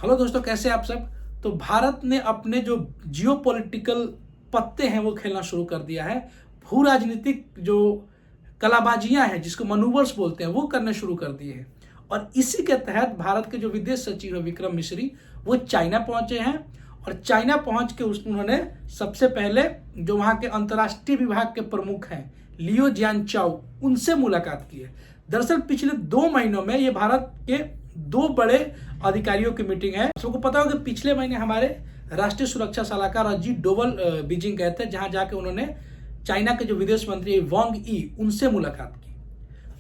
Hello दोस्तों, कैसे आप सब। तो भारत ने अपने जो जियोपॉलिटिकल पत्ते हैं वो खेलना शुरू कर दिया है। भू राजनीतिक जो कलाबाजियां हैं, जिसको मनूवर्स बोलते हैं, वो करने शुरू कर दिए हैं। और इसी के तहत भारत के जो विदेश सचिव है विक्रम मिश्री, वो चाइना पहुंचे हैं। और चाइना पहुंच के उन्होंने सबसे पहले जो वहाँ के अंतर्राष्ट्रीय विभाग के प्रमुख हैं लियो जियानचाओ, उनसे मुलाकात की है। दरअसल पिछले 2 महीनों में ये भारत के 2 बड़े अधिकारियों की मीटिंग है। सबको पता होगा कि पिछले महीने हमारे राष्ट्रीय सुरक्षा सलाहकार अजीत डोवल बीजिंग गए थे, जहां जाके उन्होंने चाइना के जो विदेश मंत्री वांग यी, उनसे मुलाकात की।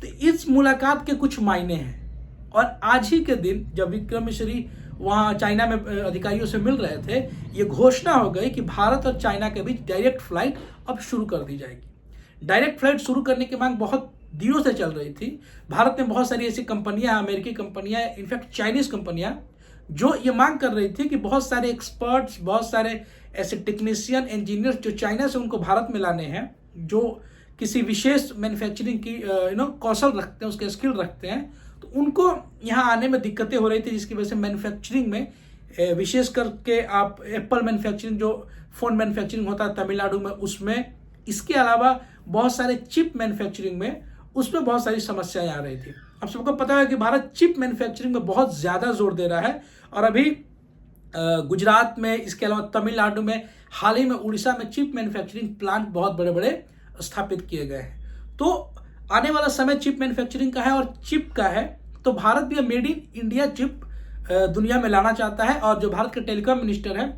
तो इस मुलाकात के कुछ मायने हैं। और आज ही के दिन जब विक्रम मिश्री वहां चाइना में अधिकारियों से मिल रहे थे, ये घोषणा हो गई कि भारत और चाइना के बीच डायरेक्ट फ्लाइट अब शुरू कर दी जाएगी। डायरेक्ट फ्लाइट शुरू करने की मांग बहुत दिनों से चल रही थी। भारत में बहुत सारी ऐसी कंपनियां, अमेरिकी कंपनियां, इनफैक्ट चाइनीज कंपनियां, जो ये मांग कर रही थी कि बहुत सारे एक्सपर्ट्स, बहुत सारे ऐसे टेक्नीशियन, इंजीनियर्स जो चाइना से उनको भारत में लाने हैं, जो किसी विशेष मैन्युफैक्चरिंग की कौशल रखते हैं, उसके स्किल रखते हैं, तो उनको यहाँ आने में दिक्कतें हो रही थी, जिसकी वजह से मैन्युफैक्चरिंग में विशेष करके आप एप्पल मैन्युफैक्चरिंग, जो फोन मैन्युफैक्चरिंग होता है तमिलनाडु में, उसमें, इसके अलावा बहुत सारे चिप मैन्युफैक्चरिंग में, उसमें बहुत सारी समस्याएं आ रही थी। अब सबको पता है कि भारत चिप मैन्युफैक्चरिंग में बहुत ज़्यादा जोर दे रहा है। और अभी गुजरात में, इसके अलावा तमिलनाडु में, हाल ही में उड़ीसा में चिप मैन्युफैक्चरिंग प्लांट बहुत बड़े बड़े स्थापित किए गए हैं। तो आने वाला समय चिप मैन्युफैक्चरिंग का है और चिप का है। तो भारत भी मेड इन इंडिया चिप दुनिया में लाना चाहता है। और जो भारत के टेलीकॉम मिनिस्टर हैं,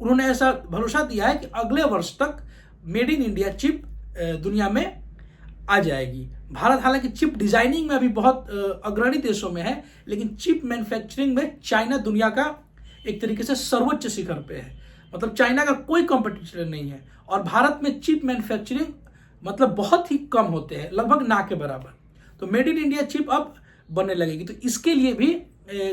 उन्होंने ऐसा भरोसा दिया है कि अगले वर्ष तक मेड इन इंडिया चिप दुनिया में आ जाएगी। भारत हालांकि चिप डिजाइनिंग में अभी बहुत अग्रणी देशों में है, लेकिन चिप मैन्युफैक्चरिंग में चाइना दुनिया का एक तरीके से सर्वोच्च शिखर पे है। मतलब चाइना का कोई कंपटीटर नहीं है। और भारत में चिप मैन्युफैक्चरिंग मतलब बहुत ही कम होते हैं, लगभग ना के बराबर। तो मेड इन इंडिया चिप अब बनने लगेगी। तो इसके लिए भी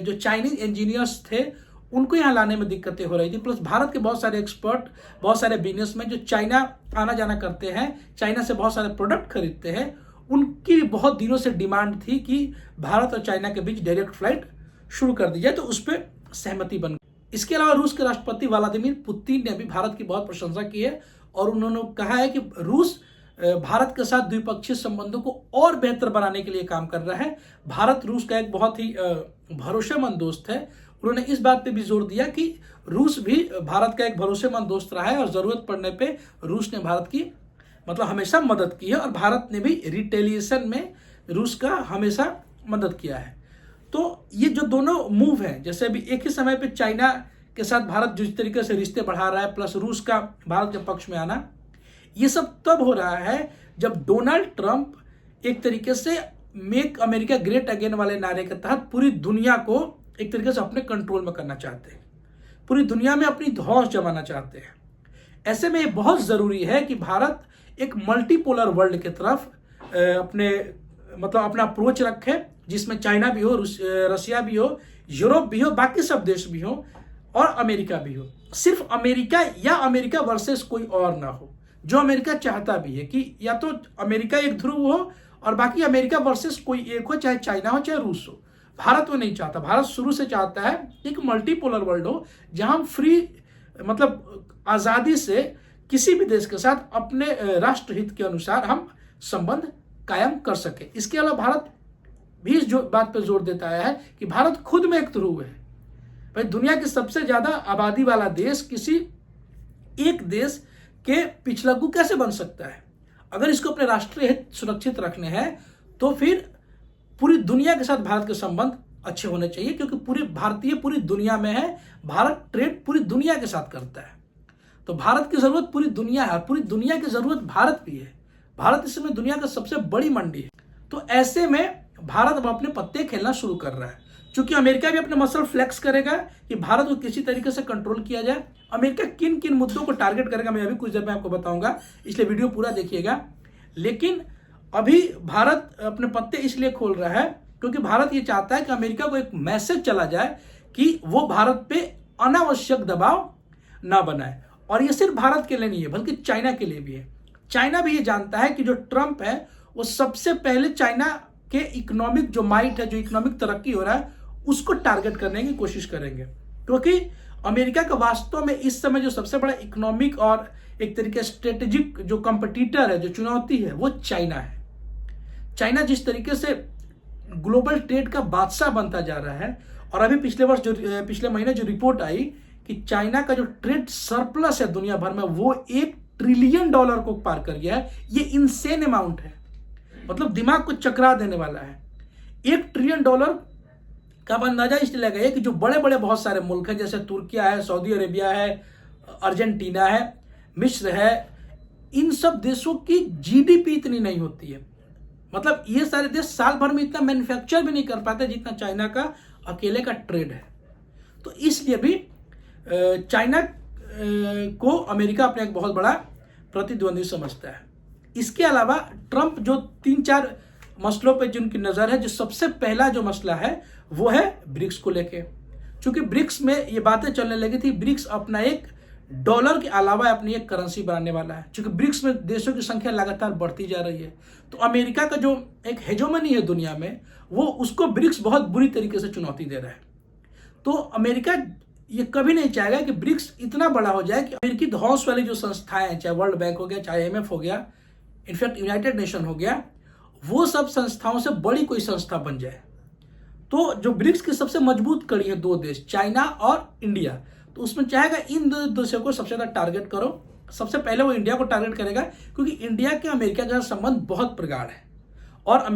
जो चाइनीज इंजीनियर्स थे, उनको यहाँ लाने में दिक्कतें हो रही थी। प्लस भारत के बहुत सारे एक्सपर्ट, बहुत सारे बिजनेसमैन जो चाइना आना जाना करते हैं, चाइना से बहुत सारे प्रोडक्ट खरीदते हैं, उनकी बहुत दिनों से डिमांड थी कि भारत और चाइना के बीच डायरेक्ट फ्लाइट शुरू कर दी जाए। तो उस पर सहमति बन गई। इसके अलावा रूस के राष्ट्रपति व्लादिमीर पुतिन ने भी भारत की बहुत प्रशंसा की है। और उन्होंने कहा है कि रूस भारत के साथ द्विपक्षीय संबंधों को और बेहतर बनाने के लिए काम कर रहा है। भारत रूस का एक बहुत ही भरोसेमंद दोस्त है। उन्होंने इस बात पे भी जोर दिया कि रूस भी भारत का एक भरोसेमंद दोस्त रहा है और जरूरत पड़ने पे रूस ने भारत की मतलब हमेशा मदद की है। और भारत ने भी रिटेलिएशन में रूस का हमेशा मदद किया है। तो ये जो दोनों मूव हैं, जैसे अभी एक ही समय पे चाइना के साथ भारत जिस तरीके से रिश्ते बढ़ा रहा है, प्लस रूस का भारत के पक्ष में आना, ये सब तब हो रहा है जब डोनाल्ड ट्रंप एक तरीके से मेक अमेरिका ग्रेट अगेन वाले नारे के तहत पूरी दुनिया को एक तरीके से अपने कंट्रोल में करना चाहते हैं, पूरी दुनिया में अपनी धौंस जमाना चाहते हैं। ऐसे में ये बहुत जरूरी है कि भारत एक मल्टीपोलर वर्ल्ड की तरफ अपना अप्रोच रखे, जिसमें चाइना भी हो, रसिया भी हो, यूरोप भी हो, बाकी सब देश भी हो और अमेरिका भी हो। सिर्फ अमेरिका या अमेरिका वर्सेस कोई और ना हो। जो अमेरिका चाहता भी है कि या तो अमेरिका एक ध्रुव हो और बाकी अमेरिका वर्सेस कोई एक हो, चाहे चाइना हो चाहे रूस हो। भारत वो नहीं चाहता। भारत शुरू से चाहता है एक मल्टीपोलर वर्ल्ड हो, जहां हम फ्री आजादी से किसी भी देश के साथ अपने राष्ट्रहित के अनुसार हम संबंध कायम कर सके। इसके अलावा भारत भी इस बात पर जोर देता है कि भारत खुद में एक ध्रुव है। भाई, दुनिया की सबसे ज्यादा आबादी वाला देश किसी एक देश के पिछलग्गू कैसे बन सकता है? अगर इसको अपने राष्ट्रीय हित सुरक्षित रखने हैं, तो फिर पूरी दुनिया के साथ भारत के संबंध अच्छे होने चाहिए, क्योंकि पूरी दुनिया में है। भारत ट्रेड पूरी दुनिया के साथ करता है। तो भारत की जरूरत पूरी दुनिया है, पूरी दुनिया की जरूरत भारत भी है। भारत इस समय दुनिया का सबसे बड़ी मंडी है। तो ऐसे में भारत अब अपने पत्ते खेलना शुरू कर रहा है। क्योंकि अमेरिका भी अपने मसल फ्लेक्स करेगा कि भारत को किसी तरीके से कंट्रोल किया जाए। अमेरिका किन किन मुद्दों को टारगेट करेगा, मैं अभी कुछ देर में आपको बताऊंगा, इसलिए वीडियो पूरा देखिएगा। लेकिन अभी भारत अपने पत्ते इसलिए खोल रहा है क्योंकि भारत ये चाहता है कि अमेरिका को एक मैसेज चला जाए कि वो भारत पे अनावश्यक दबाव ना बनाए। और ये सिर्फ भारत के लिए नहीं है, बल्कि चाइना के लिए भी है। चाइना भी ये जानता है कि जो ट्रंप है, वो सबसे पहले चाइना के इकोनॉमिक जो माइट है, जो इकोनॉमिक तरक्की हो रहा है, उसको टारगेट करने की कोशिश करेंगे। क्योंकि अमेरिका का वास्तव में इस समय जो सबसे बड़ा इकोनॉमिक और एक तरीके स्ट्रेटेजिक जो कंपटीटर है, जो चुनौती है, वो चाइना है। चाइना जिस तरीके से ग्लोबल ट्रेड का बादशाह बनता जा रहा है, और अभी पिछले महीने जो रिपोर्ट आई कि चाइना का जो ट्रेड सरप्लस है दुनिया भर में वो $1 ट्रिलियन को पार कर गया है। ये इनसेन अमाउंट है, मतलब दिमाग को चकरा देने वाला है। $1 ट्रिलियन का अंदाजा इसलिए लगाइए कि जो बड़े बड़े बहुत सारे मुल्क हैं, जैसे तुर्किया है, सऊदी अरेबिया है, अर्जेंटीना है, मिस्र है, इन सब देशों की जीडीपी इतनी नहीं होती है। मतलब ये सारे देश साल भर में इतना मैन्युफैक्चर भी नहीं कर पाते जितना चाइना का अकेले का ट्रेड है। तो इसलिए भी चाइना को अमेरिका अपना एक बहुत बड़ा प्रतिद्वंदी समझता है। इसके अलावा ट्रंप जो 3-4 मसलों पे जिनकी नज़र है, जो सबसे पहला जो मसला है वो है ब्रिक्स को लेके। चूंकि ब्रिक्स में ये बातें चलने लगी थी, ब्रिक्स अपना एक डॉलर के अलावा अपनी एक करेंसी बनाने वाला है। चूंकि ब्रिक्स में देशों की संख्या लगातार बढ़ती जा रही है, तो अमेरिका का जो एक हेजोमनी है दुनिया में, वो उसको ब्रिक्स बहुत बुरी तरीके से चुनौती दे रहा है। तो अमेरिका ये कभी नहीं चाहेगा कि ब्रिक्स इतना बड़ा हो जाए कि अमेरिकी धौंस वाली जो संस्थाएं हैं, चाहे वर्ल्ड बैंक हो गया, चाहे IMF हो गया, इनफैक्ट यूनाइटेड नेशन हो गया, वो सब संस्थाओं से बड़ी कोई संस्था बन जाए। तो जो ब्रिक्स की सबसे मजबूत कड़ी है 2 देश, चाइना और इंडिया, तो उसमें चाहेगा इन 2 देशों को सबसे ज़्यादा टारगेट करो। सबसे पहले वो इंडिया को टारगेट करेगा, क्योंकि इंडिया के अमेरिका के साथ संबंध बहुत प्रगाढ़ है, और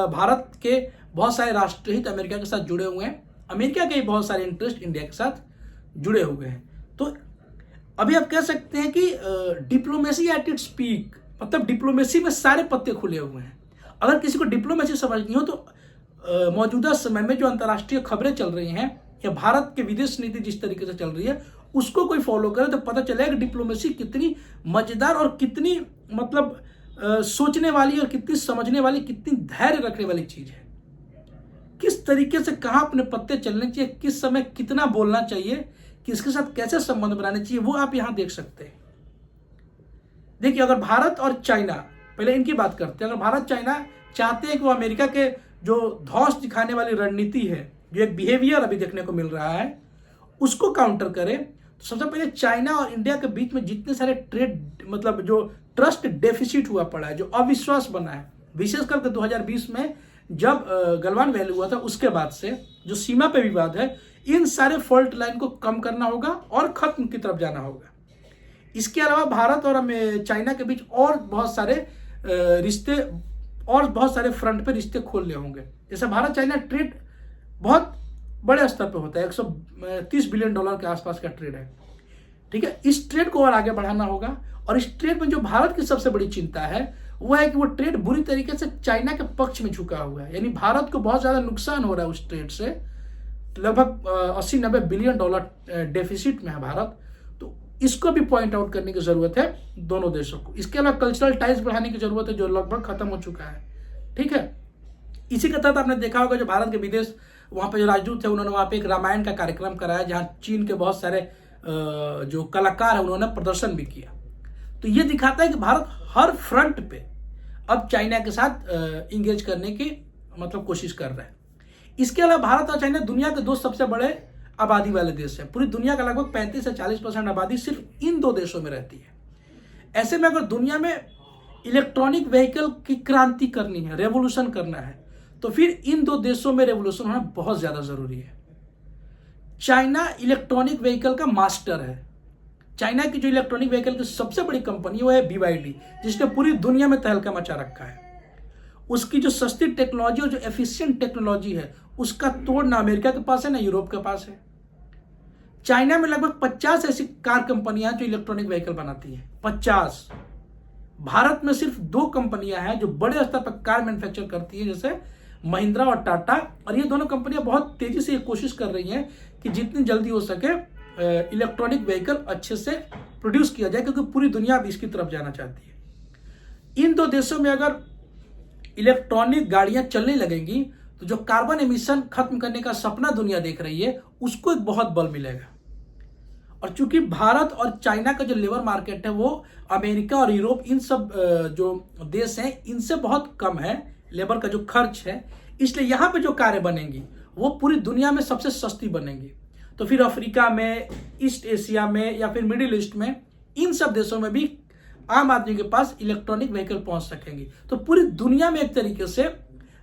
भारत के बहुत सारे राष्ट्रहित अमेरिका के साथ जुड़े हुए हैं। अमेरिका के बहुत सारे इंटरेस्ट इंडिया के साथ जुड़े हुए हैं। तो अभी आप कह सकते हैं कि डिप्लोमेसी एट इट्स पीक, मतलब डिप्लोमेसी में सारे पत्ते खुले हुए हैं। अगर किसी को डिप्लोमेसी समझनी हो तो मौजूदा समय में जो अंतर्राष्ट्रीय खबरें चल रही हैं या भारत के विदेश नीति जिस तरीके से चल रही है, उसको कोई फॉलो करे तो पता चलेगा कि डिप्लोमेसी कितनी मजेदार और कितनी मतलब सोचने वाली और कितनी समझने वाली, कितनी धैर्य रखने वाली चीज है। किस तरीके से कहाँ अपने पत्ते चलने चाहिए, किस समय कितना बोलना चाहिए, किसके साथ कैसे संबंध बनाने चाहिए, वो आप यहां देख सकते हैं। देखिए, अगर भारत और चाइना, पहले इनकी बात करते हैं, अगर भारत चाइना चाहते हैं कि वो अमेरिका के जो धौंस दिखाने वाली रणनीति है, जो एक बिहेवियर अभी देखने को मिल रहा है, उसको काउंटर करें, तो सबसे पहले चाइना और इंडिया के बीच में जितने सारे ट्रेड मतलब जो ट्रस्ट डेफिसिट हुआ पड़ा है, जो अविश्वास बना है, विशेष करके 2020 में जब गलवान वैली हुआ था, उसके बाद से जो सीमा पे विवाद है, इन सारे फॉल्ट लाइन को कम करना होगा और खत्म की तरफ जाना होगा। इसके अलावा भारत और चाइना के बीच और बहुत सारे रिश्ते और बहुत सारे फ्रंट पे रिश्ते खोलने होंगे। जैसे भारत चाइना ट्रेड बहुत बड़े स्तर पे होता है, $130 बिलियन के आसपास का ट्रेड है, ठीक है। इस ट्रेड को और आगे बढ़ाना होगा, और इस ट्रेड में जो भारत की सबसे बड़ी चिंता है वो है कि वो ट्रेड बुरी तरीके से चाइना के पक्ष में झुका हुआ है, यानी भारत को बहुत ज्यादा नुकसान हो रहा है उस ट्रेड से। लगभग 80-90 बिलियन डॉलर डेफिसिट में है भारत। तो इसको भी पॉइंट आउट करने की जरूरत है दोनों देशों को। इसके अलावा कल्चरल टाइज बढ़ाने की जरूरत है, जो लगभग खत्म हो चुका है, ठीक है। इसी के तहत आपने देखा होगा जो भारत के विदेश वहां पे जो राजदूत थे, उन्होंने वहां पे एक रामायण का कार्यक्रम कराया, जहां चीन के बहुत सारे जो कलाकार है उन्होंने प्रदर्शन भी किया। तो ये दिखाता है कि भारत हर फ्रंट पे अब चाइना के साथ इंगेज करने की मतलब कोशिश कर रहा है। इसके अलावा भारत और चाइना दुनिया के 2 सबसे बड़े आबादी वाले देश हैं। पूरी दुनिया का लगभग 35 से 40% आबादी सिर्फ इन 2 देशों में रहती है। ऐसे में अगर दुनिया में इलेक्ट्रॉनिक व्हीकल की क्रांति करनी है, रेवोल्यूशन करना है, तो फिर इन 2 देशों में रेवोल्यूशन होना बहुत ज्यादा जरूरी है। चाइना इलेक्ट्रॉनिक व्हीकल का मास्टर है। चाइना की जो इलेक्ट्रॉनिक व्हीकल की सबसे बड़ी कंपनी है वो है BYD, जिसने पूरी दुनिया में तहलका मचा रखा है। उसकी जो सस्ती टेक्नोलॉजी और जो एफिशिएंट टेक्नोलॉजी है, उसका तोड़ ना अमेरिका के पास है ना यूरोप के पास है। चाइना में लगभग 50 ऐसी कार कंपनियां जो इलेक्ट्रॉनिक व्हीकल बनाती हैं, 50। भारत में सिर्फ 2 कंपनियां हैं जो बड़े स्तर पर कार मैन्युफैक्चर करती है, जैसे महिंद्रा और टाटा। और ये दोनों कंपनियां बहुत तेजी से कोशिश कर रही हैं कि जितनी जल्दी हो सके इलेक्ट्रॉनिक व्हीकल अच्छे से प्रोड्यूस किया जाए, क्योंकि पूरी दुनिया अब इसकी तरफ जाना चाहती है। इन 2 देशों में अगर इलेक्ट्रॉनिक गाड़ियां चलने लगेंगी तो जो कार्बन एमिशन खत्म करने का सपना दुनिया देख रही है, उसको एक बहुत बल मिलेगा। और चूंकि भारत और चाइना का जो लेबर मार्केट है वो अमेरिका और यूरोप, इन सब जो देश हैं, इनसे बहुत कम है लेबर का जो खर्च है, इसलिए यहाँ पे जो कारें बनेंगी वो पूरी दुनिया में सबसे सस्ती बनेंगी। तो फिर अफ्रीका में, ईस्ट एशिया में या फिर मिडिल ईस्ट में, इन सब देशों में भी आम आदमी के पास इलेक्ट्रॉनिक व्हीकल पहुंच सकेंगी। तो पूरी दुनिया में एक तरीके से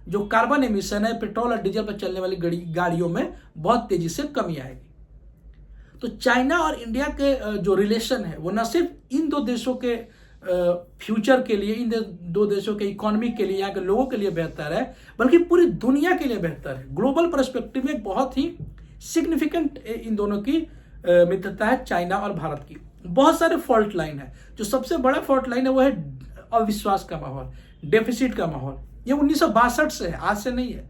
जो कार्बन एमिशन है पेट्रोल और डीजल पर चलने वाली गाड़ियों में बहुत तेजी से कमी आएगी। तो चाइना और इंडिया के जो रिलेशन है वो न सिर्फ इन दो देशों के फ्यूचर के लिए, इन दो देशों के इकोनॉमी के लिए, यहाँ के लोगों के लिए बेहतर है, बल्कि पूरी दुनिया के लिए बेहतर है। ग्लोबल पर्सपेक्टिव में बहुत ही सिग्निफिकेंट इन दोनों की मित्रता है, चाइना और भारत की। बहुत सारे फॉल्ट लाइन है। जो सबसे बड़ा फॉल्ट लाइन है वो है अविश्वास का माहौल, डेफिसिट का माहौल। ये 1962 से है, आज से नहीं है।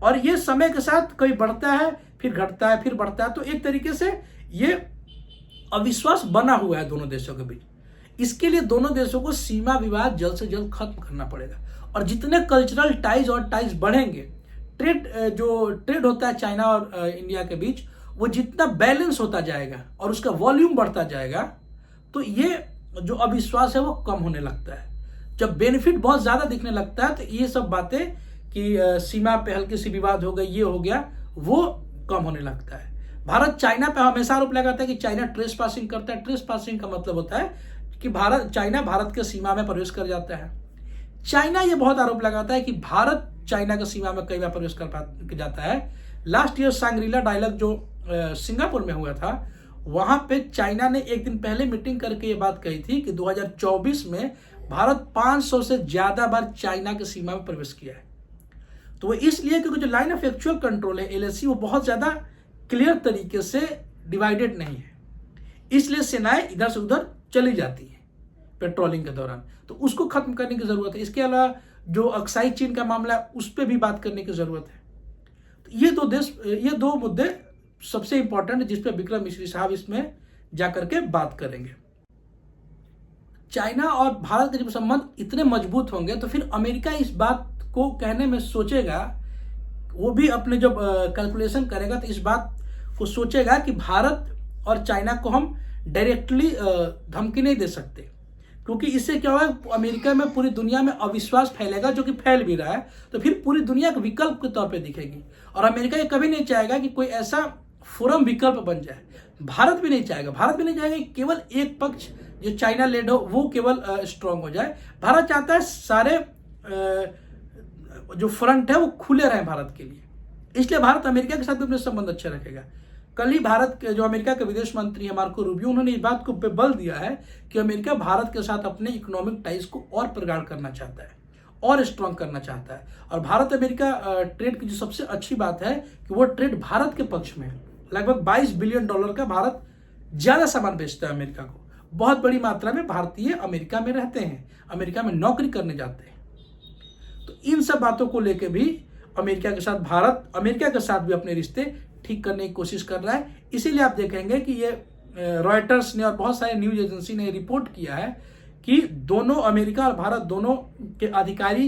और ये समय के साथ कभी बढ़ता है, फिर घटता है, फिर बढ़ता है। तो एक तरीके से ये अविश्वास बना हुआ है दोनों देशों के बीच। इसके लिए दोनों देशों को सीमा विवाद जल्द से जल्द खत्म करना पड़ेगा। और जितने कल्चरल टाइज और टाइज बढ़ेंगे, ट्रेड होता है चाइना और इंडिया के बीच, वो जितना बैलेंस होता जाएगा और उसका वॉल्यूम बढ़ता जाएगा, तो ये जो अविश्वास है वो कम होने लगता है। जब बेनिफिट बहुत ज्यादा दिखने लगता है तो ये सब बातें कि सीमा पे हल्की सी विवाद हो गई, ये हो गया, वो कम होने लगता है। भारत चाइना पे हमेशा आरोप लगाता है कि चाइना ट्रेस पासिंग करता है। ट्रेस पासिंग का मतलब होता है कि चाइना भारत के सीमा में प्रवेश कर जाता है। चाइना ये बहुत आरोप लगाता है कि भारत चाइना के सीमा में कई बार प्रवेश कर जाता है। लास्ट ईयर सांग्रीला डायलॉग जो सिंगापुर में हुआ था, वहां पे चाइना ने एक दिन पहले मीटिंग करके ये बात कही थी कि 2024 में भारत 500 से ज्यादा बार चाइना की सीमा में प्रवेश किया है। तो वो इसलिए क्योंकि जो लाइन ऑफ एक्चुअल कंट्रोल है LAC, वो बहुत ज्यादा क्लियर तरीके से डिवाइडेड नहीं है। इसलिए सेनाएं इधर से उधर चली जाती हैं पेट्रोलिंग के दौरान। तो उसको खत्म करने की जरूरत है। इसके अलावा जो अक्साई चीन का मामला है, उस पर भी बात करने की जरूरत है। तो ये दो मुद्दे सबसे इंपॉर्टेंट है, जिस पे विक्रम मिश्री साहब इसमें जाकर के बात करेंगे। चाइना और भारत के जब संबंध इतने मजबूत होंगे तो फिर अमेरिका इस बात को कहने में सोचेगा, वो भी अपने जब कैलकुलेशन करेगा तो इस बात को सोचेगा कि भारत और चाइना को हम डायरेक्टली धमकी नहीं दे सकते, क्योंकि इससे क्या होगा, अमेरिका में पूरी दुनिया में अविश्वास फैलेगा, जो कि फैल भी रहा है। तो फिर पूरी दुनिया का विकल्प के तौर पे दिखेगी। और अमेरिका ये कभी नहीं चाहेगा कि कोई ऐसा फोरम विकल्प बन जाए। भारत भी नहीं चाहेगा कि केवल एक पक्ष जो चाइना लेड हो वो केवल स्ट्रांग हो जाए। भारत चाहता है सारे जो फ्रंट है वो खुले रहे भारत के लिए। इसलिए भारत अमेरिका के साथ भी अपने संबंध अच्छे रखेगा। कल ही भारत के जो अमेरिका के विदेश मंत्री है मार्को रूबियो, उन्होंने इस बात को पे बल दिया है कि अमेरिका भारत के साथ अपने इकोनॉमिक टाइज को और प्रगाढ़ करना चाहता है और स्ट्रांग करना चाहता है। और भारत अमेरिका ट्रेड की जो सबसे अच्छी बात है कि वो ट्रेड भारत के पक्ष में है। लगभग $22 बिलियन का भारत ज्यादा सामान बेचता है अमेरिका को। बहुत बड़ी मात्रा में भारतीय अमेरिका में रहते हैं, अमेरिका में नौकरी करने जाते हैं। तो इन सब बातों को लेकर भी अमेरिका के साथ भारत अमेरिका के साथ भी अपने रिश्ते ठीक करने की कोशिश कर रहा है। इसीलिए आप देखेंगे कि ये रॉयटर्स ने और बहुत सारे न्यूज एजेंसी ने रिपोर्ट किया है कि दोनों अमेरिका और भारत दोनों के अधिकारी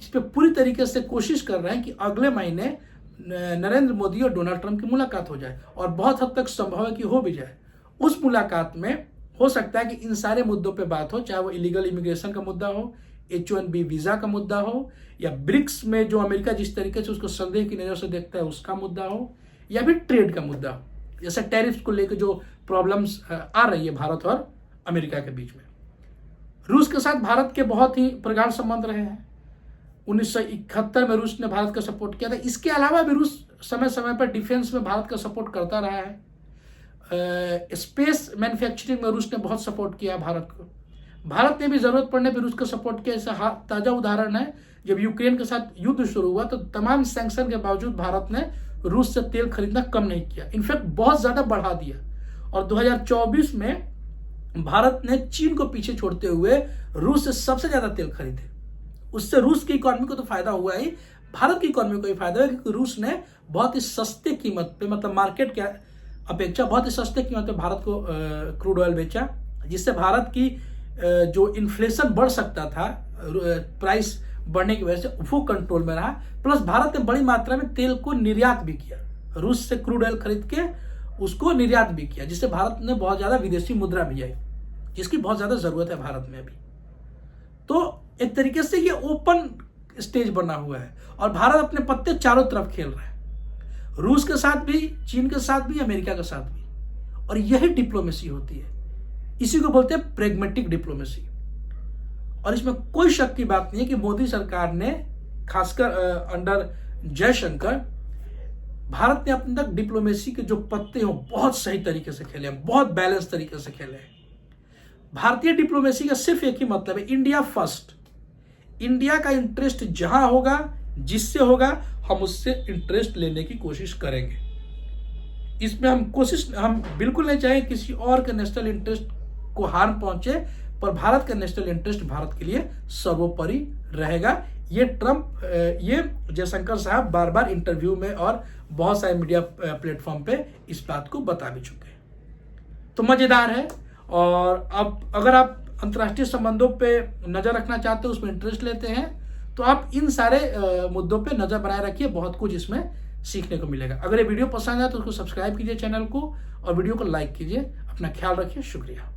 इस पर पूरी तरीके से कोशिश कर रहे हैं कि अगले महीने नरेंद्र मोदी और डोनाल्ड ट्रंप की मुलाकात हो जाए। और बहुत हद तक संभव है कि हो भी जाए। उस मुलाकात में हो सकता है कि इन सारे मुद्दों पे बात हो, चाहे वो इलीगल इमिग्रेशन का मुद्दा हो, H1B वीजा का मुद्दा हो, या ब्रिक्स में जो अमेरिका जिस तरीके से उसको संदेह की नजर से देखता है उसका मुद्दा हो, या फिर ट्रेड का मुद्दा हो, जैसे टैरिफ को लेकर जो प्रॉब्लम्स आ रही है भारत और अमेरिका के बीच में। रूस के साथ भारत के बहुत ही प्रगाढ़ संबंध रहे हैं। 1971 में रूस ने भारत का सपोर्ट किया था। इसके अलावा भी रूस समय समय पर डिफेंस में भारत का सपोर्ट करता रहा है। स्पेस मैन्युफैक्चरिंग में रूस ने बहुत सपोर्ट किया भारत को। भारत ने भी जरूरत पड़ने पर रूस का सपोर्ट किया। ऐसा ताजा उदाहरण है, जब यूक्रेन के साथ युद्ध शुरू हुआ तो तमाम सैंक्शन के बावजूद भारत ने रूस से तेल खरीदना कम नहीं किया, इनफैक्ट बहुत ज्यादा बढ़ा दिया। और 2024 में भारत ने चीन को पीछे छोड़ते हुए रूस से सबसे ज्यादा तेल खरीदे। उससे रूस की इकोनॉमी को तो फायदा हुआ ही, भारत की इकोनॉमी को भी फायदा हुआ, क्योंकि रूस ने बहुत ही सस्ते कीमत पे, मतलब मार्केट के अपेक्षा बहुत ही सस्ते कीमत पे भारत को क्रूड ऑयल बेचा, जिससे भारत की जो इन्फ्लेशन बढ़ सकता था प्राइस बढ़ने की वजह से, वो कंट्रोल में रहा। प्लस भारत ने बड़ी मात्रा में तेल को निर्यात भी किया, रूस से क्रूड ऑयल खरीद के उसको निर्यात भी किया, जिससे भारत ने बहुत ज्यादा विदेशी मुद्रा भी आई, जिसकी बहुत ज्यादा जरूरत है भारत में अभी। तो एक तरीके से ये ओपन स्टेज बना हुआ है और भारत अपने पत्ते चारों तरफ खेल रहा है। रूस के साथ भी, चीन के साथ भी, अमेरिका के साथ भी। और यही डिप्लोमेसी होती है, इसी को बोलते हैं प्रेगमेटिक डिप्लोमेसी। और इसमें कोई शक की बात नहीं है कि मोदी सरकार ने, खासकर अंडर जयशंकर, भारत ने अपने तक डिप्लोमेसी के जो पत्ते हैं बहुत सही तरीके से खेले हैं, बहुत बैलेंस तरीके से खेले हैं। भारतीय डिप्लोमेसी का सिर्फ एक ही मतलब है, इंडिया फर्स्ट। इंडिया का इंटरेस्ट जहां होगा, जिससे होगा, हम उससे इंटरेस्ट लेने की कोशिश करेंगे। इसमें हम बिल्कुल नहीं चाहेंगे किसी और के नेशनल इंटरेस्ट को हार्म पहुंचे, पर भारत का नेशनल इंटरेस्ट भारत के लिए सर्वोपरि रहेगा। ये जयशंकर साहब बार बार इंटरव्यू में और बहुत सारे मीडिया प्लेटफॉर्म पे इस बात को बता भी चुके हैं। तो मजेदार है। और अब अगर आप अंतर्राष्ट्रीय संबंधों पे नजर रखना चाहते हो, उसमें इंटरेस्ट लेते हैं, तो आप इन सारे मुद्दों पे नजर बनाए रखिए, बहुत कुछ इसमें सीखने को मिलेगा। अगर ये वीडियो पसंद आए तो उसको सब्सक्राइब कीजिए चैनल को, और वीडियो को लाइक कीजिए। अपना ख्याल रखिए, शुक्रिया।